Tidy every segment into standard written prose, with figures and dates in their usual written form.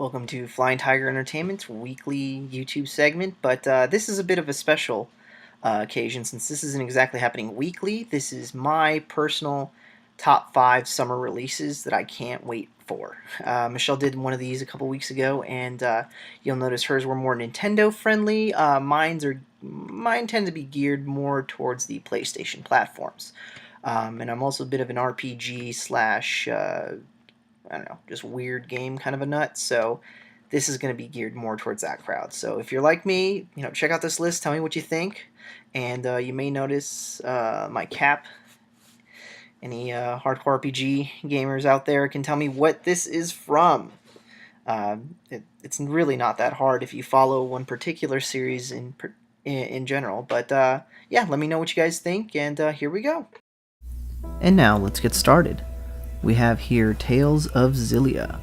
Welcome to Flying Tiger Entertainment's weekly YouTube segment, but this is a bit of a special occasion since this isn't exactly happening weekly. This is my personal top 5 summer releases that I can't wait for. Michelle did one of these a couple weeks ago, and you'll notice hers were more Nintendo friendly. Mine tend to be geared more towards the PlayStation platforms. And I'm also a bit of an RPG slash I don't know, just weird game kind of a nut. So this is going to be geared more towards that crowd. So if you're like me, check out this list. Tell me what you think, and you may notice my cap. Any hardcore RPG gamers out there can tell me what this is from. It's really not that hard if you follow one particular series in general. But yeah, let me know what you guys think, and here we go. And now let's get started. We have here Tales of Xillia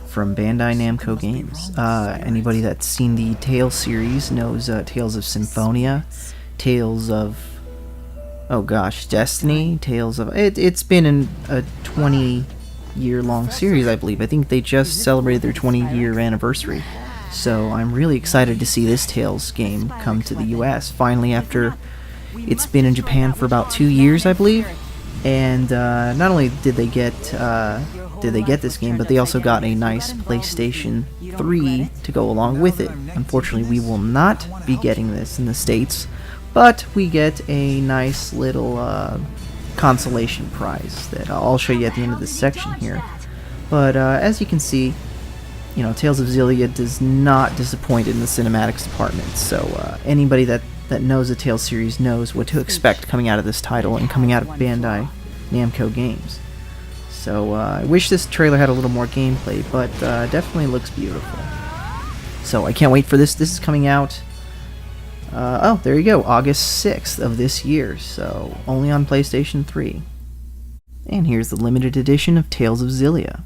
from Bandai Namco Games. Anybody that's seen the Tales series knows Tales of Symphonia, Tales of, oh gosh, Destiny, Tales of, it's been a 20-year-long series, I believe. I think they just celebrated their 20-year anniversary. So I'm really excited to see this Tales game come to the US, finally, after it's been in Japan for about 2 years, I believe. And not only did they get this game, but they also got a nice PlayStation 3 to go along with it. Unfortunately, we will not be getting this in the States, but we get a nice little consolation prize that I'll show you at the end of this section here. But as you can see, Tales of Xillia does not disappoint in the cinematics department. So anybody that knows the Tales series knows what to expect coming out of this title and coming out of Bandai Namco Games. So I wish this trailer had a little more gameplay, but definitely looks beautiful. So I can't wait for this. This is coming out, oh, there you go, August 6th of this year, so only on PlayStation 3. And here's the limited edition of Tales of Xillia.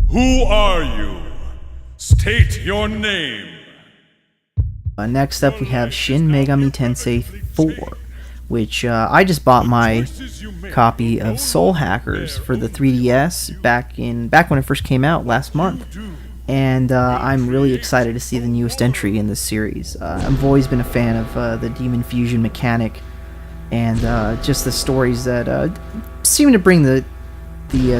Who are you? State your name. Next up we have Shin Megami Tensei 4, which I just bought my copy of Soul Hackers for the 3DS back when it first came out last month, and I'm really excited to see the newest entry in this series. I've always been a fan of the Demon Fusion mechanic, and just the stories that seem to bring the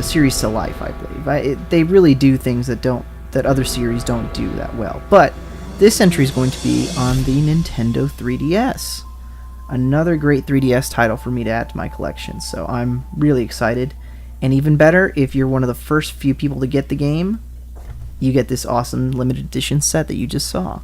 series to life. I believe they really do things that other series don't do that well. But this entry is going to be on the Nintendo 3DS. Another great 3DS title for me to add to my collection, so I'm really excited. And even better, if you're one of the first few people to get the game, you get this awesome limited edition set that you just saw.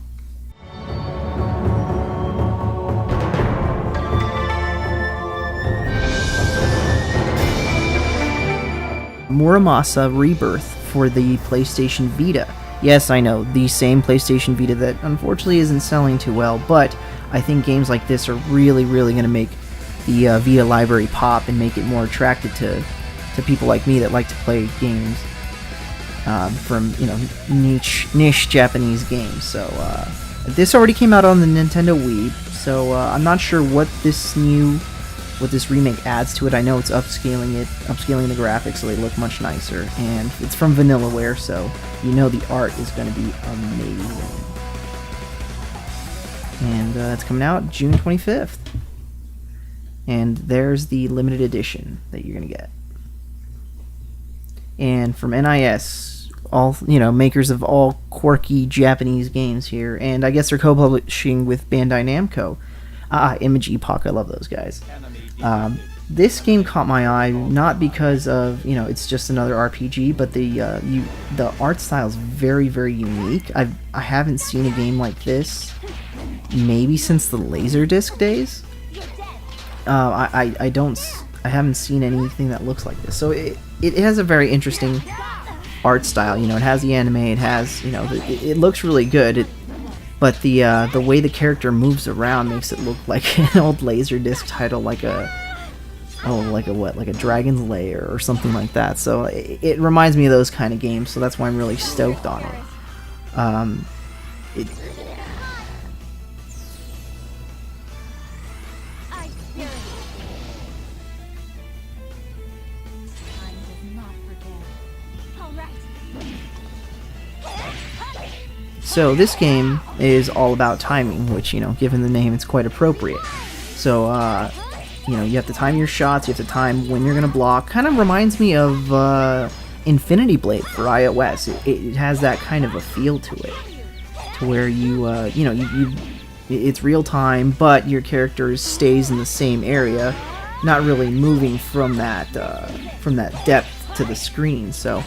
Muramasa Rebirth for the PlayStation Vita. Yes, I know, the same PlayStation Vita that unfortunately isn't selling too well, but I think games like this are really going to make the Vita library pop and make it more attractive to people like me that like to play games from niche Japanese games. So this already came out on the Nintendo Wii, so I'm not sure what this remake adds to it. I know it's upscaling the graphics so they look much nicer, and it's from Vanillaware, so the art is going to be amazing. And it's coming out June 25th. And there's the limited edition that you're going to get. And from NIS, all makers of all quirky Japanese games here, and I guess they're co-publishing with Bandai Namco. Image Epoch, I love those guys. This game caught my eye not because of it's just another RPG, but the art style is very unique. I haven't seen a game like this maybe since the Laserdisc days. I haven't seen anything that looks like this. So it has a very interesting art style. It has the anime. It has it looks really good. But the way the character moves around makes it look like an old Laserdisc title, like a Dragon's Lair or something like that. So it reminds me of those kind of games. So that's why I'm really stoked on it. So this game is all about timing, which, you know, given the name, it's quite appropriate. So, you know, you have to time your shots, you have to time when you're going to block. Kind of reminds me of Infinity Blade for iOS. It has that kind of a feel to it, to where you know, it's real time, but your character stays in the same area, not really moving from that depth to the screen. So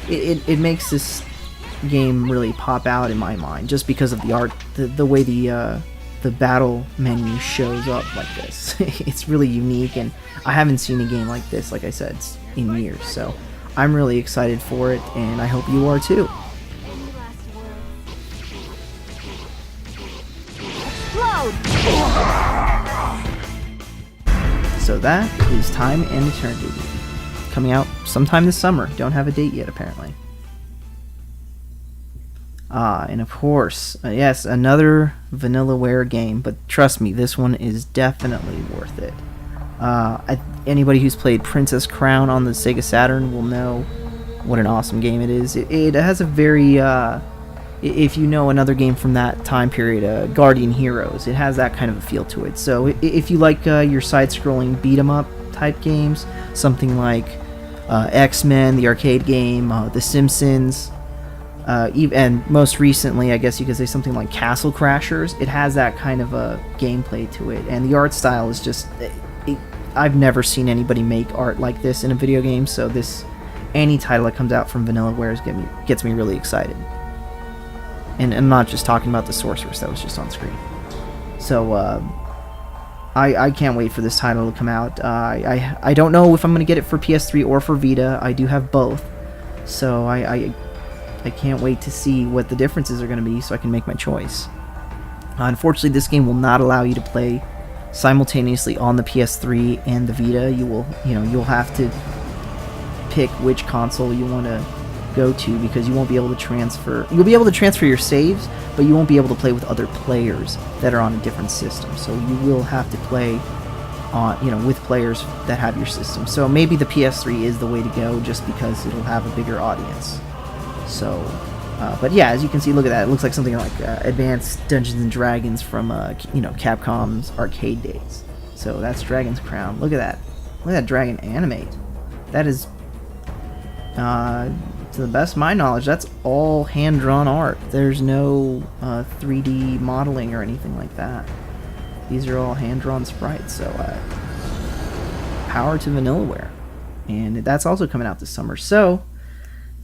it makes this game really pop out in my mind, just because of the art, the way the battle menu shows up like this. It's really unique, and I haven't seen a game like this, like I said, in years. So I'm really excited for it, and I hope you are too. So that is Time and Eternity, coming out sometime this summer. Don't have a date yet, apparently. And of course, yes, another Vanillaware game, but trust me, this one is definitely worth it. Anybody who's played Princess Crown on the Sega Saturn will know what an awesome game it is. It has a very, if you know another game from that time period, Guardian Heroes, it has that kind of a feel to it. So if you like your side-scrolling beat-em-up type games, something like X-Men, the arcade game, The Simpsons, and most recently, I guess you could say something like Castle Crashers, it has that kind of a gameplay to it, and the art style is just... I've never seen anybody make art like this in a video game, so any title that comes out from Vanillaware gets me really excited. And I'm not just talking about the Sorceress that was just on screen. So, I can't wait for this title to come out. I don't know if I'm going to get it for PS3 or for Vita. I do have both. So, I can't wait to see what the differences are going to be so I can make my choice. Unfortunately, this game will not allow you to play simultaneously on the PS3 and the Vita. You'll have to pick which console you want to go to, because you won't be able to transfer. You'll be able to transfer your saves, but you won't be able to play with other players that are on a different system. So you will have to play on, with players that have your system. So maybe the PS3 is the way to go, just because it'll have a bigger audience. So, but yeah, as you can see, look at that. It looks like something like Advanced Dungeons and Dragons from Capcom's arcade days. So that's Dragon's Crown. Look at that. Look at that dragon animate. That is, to the best of my knowledge, that's all hand-drawn art. There's no 3D modeling or anything like that. These are all hand-drawn sprites. So, power to Vanillaware. And that's also coming out this summer. So,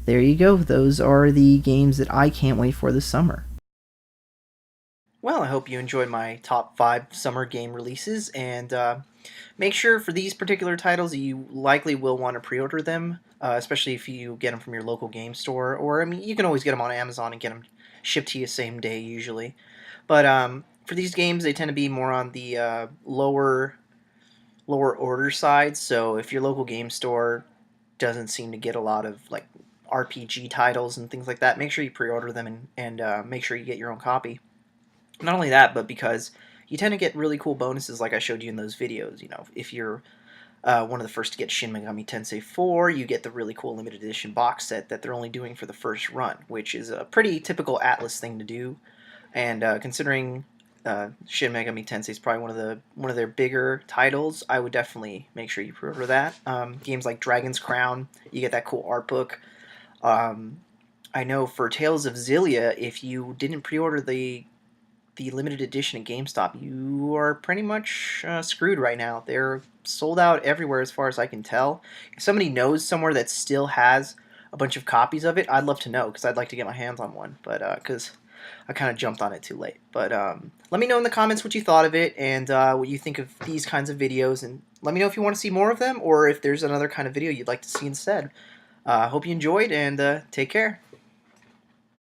there you go. Those are the games that I can't wait for this summer. Well, I hope you enjoyed my top 5 summer game releases, and make sure for these particular titles that you likely will want to pre-order them, especially if you get them from your local game store, or I mean, you can always get them on Amazon and get them shipped to you same day usually. But for these games, they tend to be more on the lower order side, so if your local game store doesn't seem to get a lot of like RPG titles and things like that, make sure you pre-order them and make sure you get your own copy. Not only that, but because you tend to get really cool bonuses like I showed you in those videos. If you're one of the first to get Shin Megami Tensei 4, you get the really cool limited edition box set that they're only doing for the first run, which is a pretty typical Atlus thing to do. And considering Shin Megami Tensei is probably one of their bigger titles, I would definitely make sure you pre-order that. Games like Dragon's Crown, you get that cool art book. I know for Tales of Xillia, if you didn't pre-order the limited edition at GameStop, you are pretty much screwed right now. They're sold out everywhere as far as I can tell. If somebody knows somewhere that still has a bunch of copies of it, I'd love to know, because I'd like to get my hands on one, but because I kind of jumped on it too late. But let me know in the comments what you thought of it, and what you think of these kinds of videos, and let me know if you want to see more of them, or if there's another kind of video you'd like to see instead. Hope you enjoyed, and take care.